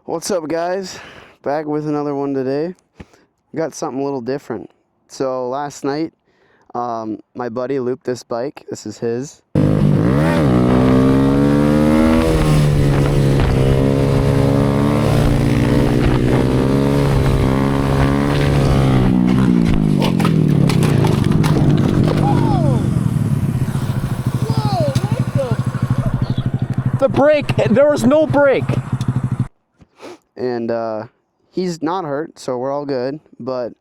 What's up, guys? Back with another one today. Got something a little different. So last night, my buddy looped this bike. This is his. The brake, there was no brake. And he's not hurt, so we're all good. But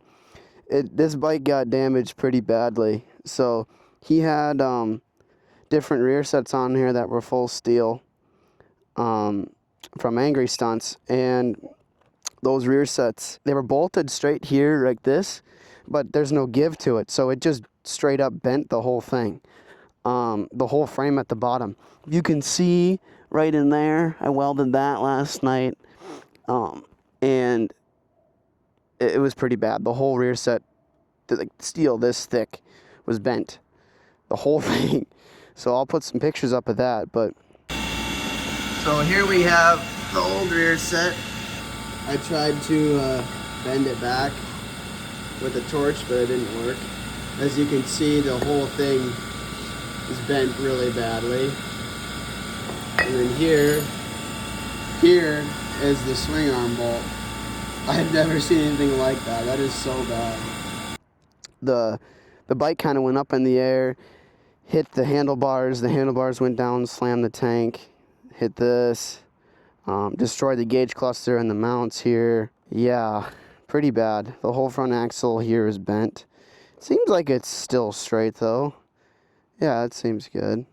this bike got damaged pretty badly. So he had different rear sets on here that were full steel from Angry Stunts, and those rear sets, they were bolted straight here like this, but there's no give to it, so it just straight up bent the whole thing, the whole frame at the bottom. You can see right in there, I welded that last night, and it was pretty bad. The whole rear set, like steel this thick, was bent, the whole thing. So I'll put some pictures up of that. But so here we have the old rear set. I tried to bend it back with a torch, but it didn't work. As you can see, the whole thing is bent really badly. And then here is the swing arm bolt. I've never seen anything like that. That is so bad. The bike kind of went up in the air, hit the handlebars went down, slammed the tank, hit this, destroyed the gauge cluster and the mounts here. Yeah, pretty bad. The whole front axle here is bent. Seems like it's still straight though. Yeah, it seems good.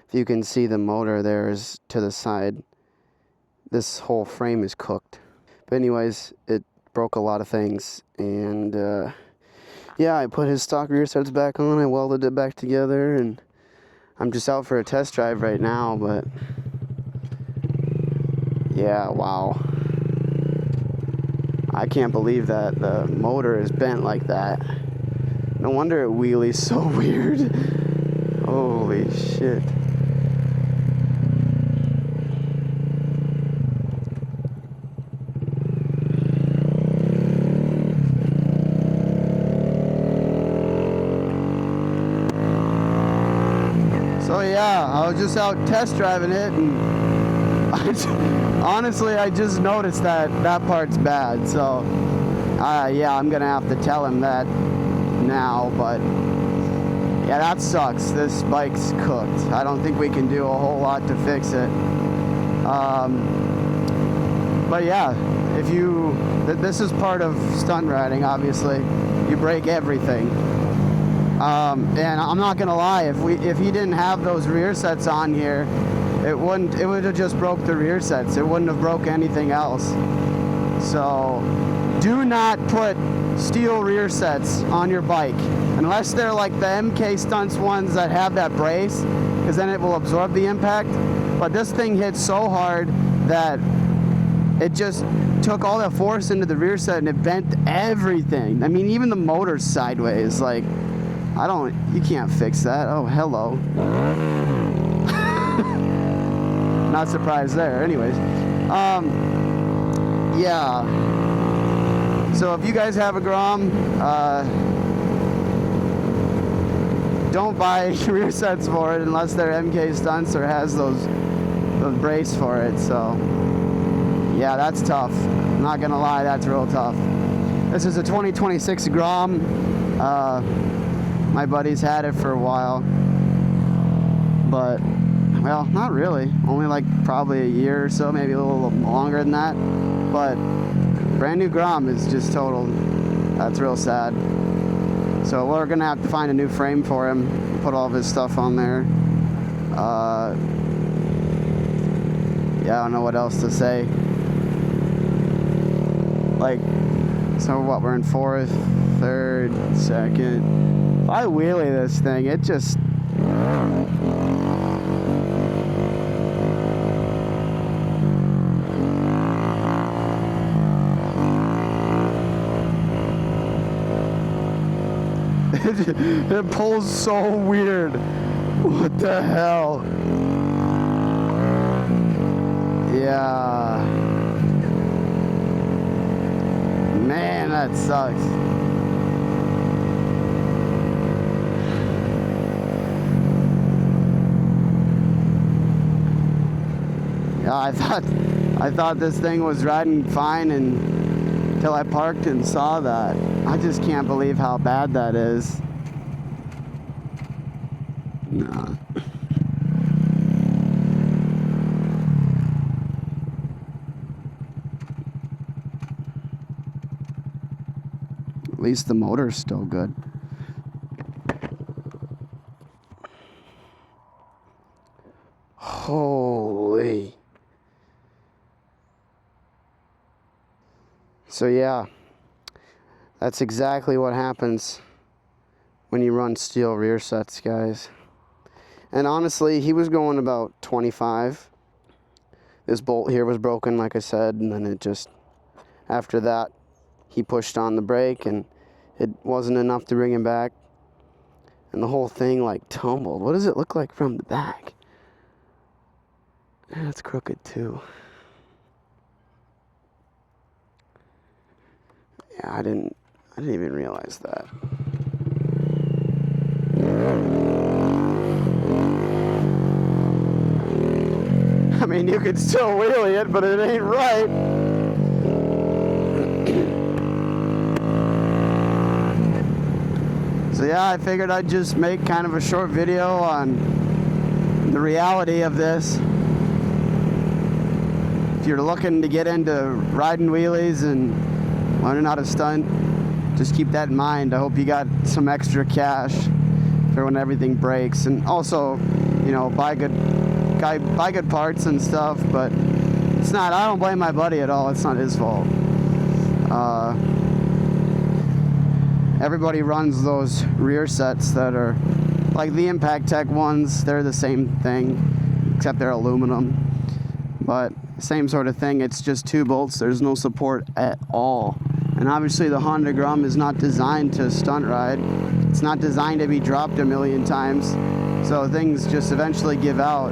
If you can see, the motor there is to the side. This whole frame is cooked. But anyways, it broke a lot of things, and yeah, I put his stock rear sets back on, I welded it back together, and I'm just out for a test drive right now. But yeah, wow. I can't believe that the motor is bent like that. No wonder it wheelies so weird. Holy shit. So yeah, I was just out test driving it, and honestly, I just noticed that part's bad. So yeah, I'm gonna have to tell him that now. But yeah, that sucks. This bike's cooked. I don't think we can do a whole lot to fix it. But yeah, this is part of stunt riding, obviously. You break everything. And I'm not gonna lie, if he didn't have those rear sets on here, it would have just broke the rear sets. It wouldn't have broke anything else. So do not put steel rear sets on your bike unless they're like the MK Stunts ones that have that brace, because then it will absorb the impact. But this thing hit so hard that it just took all that force into the rear set and it bent everything. I mean, even the motor's sideways. Like, you can't fix that. Oh, hello. Not surprised there. Anyways, yeah. So if you guys have a Grom, don't buy rear sets for it unless they're MK Stunts or has those brace for it. So yeah, that's tough. I'm not gonna lie, that's real tough. This is a 2026 Grom. My buddy's had it for a while, but, well, not really. Only like probably a year or so, maybe a little longer than that. But brand new Grom is just totaled. That's real sad. So we're gonna have to find a new frame for him, put all of his stuff on there. Yeah, I don't know what else to say. Like, so what, we're in fourth, third, second. If I wheelie this thing, it just... it pulls so weird. What the hell? Yeah. that sucks. Yeah, I thought this thing was riding fine until I parked and saw that. I just can't believe how bad that is. Nah. At least the motor's still good. Holy. So yeah, that's exactly what happens when you run steel rear sets, guys. And honestly, he was going about 25. This bolt here was broken, like I said, and then it just, after that, he pushed on the brake and it wasn't enough to bring him back. And the whole thing like tumbled. What does it look like from the back? Yeah, it's crooked too. Yeah, I didn't even realize that. I mean, you could still wheelie it, but it ain't right. So yeah, I figured I'd just make kind of a short video on the reality of this. If you're looking to get into riding wheelies and learning how to stunt, just keep that in mind. I hope you got some extra cash for when everything breaks, and also, you know, buy good parts and stuff. But it's not, I don't blame my buddy at all. It's not his fault. Everybody runs those rear sets that are like the Impact Tech ones. They're the same thing, except they're aluminum. But same sort of thing. It's just 2 bolts. There's no support at all. And obviously the Honda Grum is not designed to stunt ride. It's not designed to be dropped a million times. So things just eventually give out.